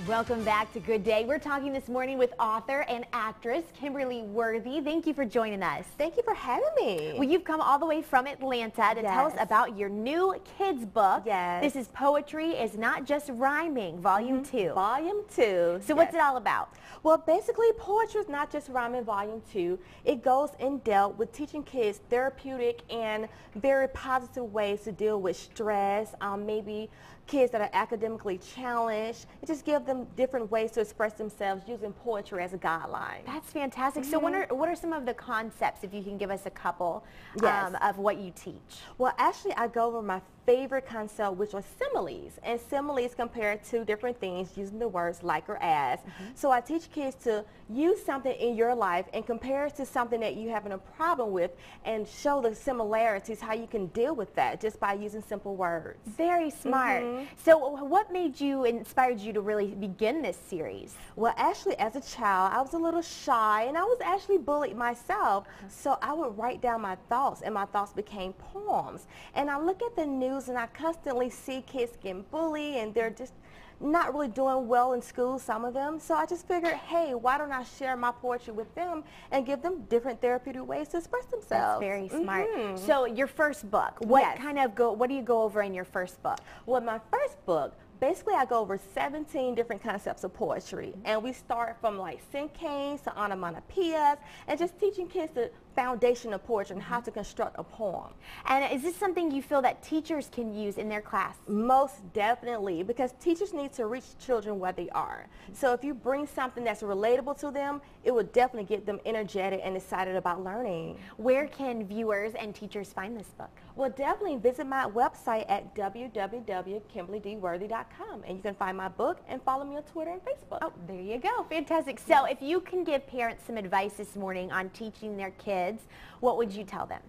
Welcome back to Good Day. We're talking this morning with author and actress Kimberly D. Thank you for joining us. Thank you for having me. Well, you've come all the way from Atlanta to tell us about your new kids book. Yes. This is Poetry is Not Just Rhyming, Volume 2. Volume 2. So what's it all about? Well, basically, Poetry is Not Just Rhyming, Volume 2. It goes in depth with teaching kids therapeutic and very positive ways to deal with stress, maybe kids that are academically challenged. It just gives them different ways to express themselves using poetry as a guideline. That's fantastic. So what are some of the concepts, if you can give us a couple, of what you teach? Well, actually, I go over my favorite concept, which was similes. And similes compare two different things using the words like or as. So I teach kids to use something in your life and compare it to something that you're having a problem with and show the similarities, how you can deal with that just by using simple words. Very smart. So what inspired you to really begin this series? Well, actually, as a child, I was a little shy and I was actually bullied myself. So I would write down my thoughts and my thoughts became poems. And I look at the news and I constantly see kids getting bullied and they're just not really doing well in school, some of them. So I just figured, hey, why don't I share my poetry with them and give them different therapeutic ways to express themselves. That's very smart. So your first book, what do you go over in your first book? Well, my first book, basically I go over 17 different concepts of poetry, and we start from like cinquains to onomatopoeias and just teaching kids the foundation of poetry and how to construct a poem. And is this something you feel that teachers can use in their class? Most definitely, because teachers need to reach children where they are. So if you bring something that's relatable to them, it will definitely get them energetic and excited about learning. Where can viewers and teachers find this book? Well, definitely visit my website at www.kimberlydworthy.com, and you can find my book and follow me on Twitter and Facebook. Oh, there you go. Fantastic. So if you can give parents some advice this morning on teaching their kids, what would you tell them?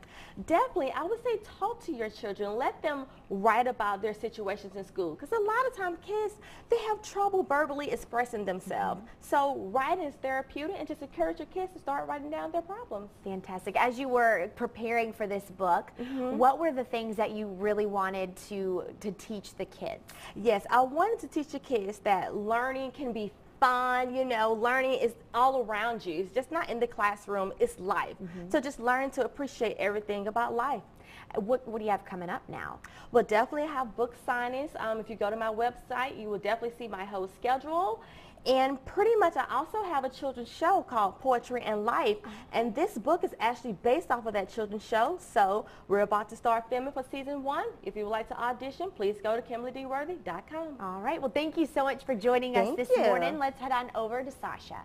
Definitely, I would say talk to your children. Let them write about their situations in school, because a lot of times kids, they have trouble verbally expressing themselves. So writing is therapeutic, and just encourage your kids to start writing down their problems. Fantastic. As you were preparing for this book, what were the things that you really wanted to teach the kids? Yes, I wanted to teach the kids that learning can be fun. You know, learning is all around you. It's just not in the classroom, it's life. So just learn to appreciate everything about life. What do you have coming up now? Well, definitely have book signings. If you go to my website, you will definitely see my whole schedule. And pretty much I also have a children's show called Poetry and Life, and this book is actually based off of that children's show. So we're about to start filming for season 1. If you would like to audition, please go to KimberlyDworthy.com. All right. Well, thank you so much for joining us this morning. Let's head on over to Sasha.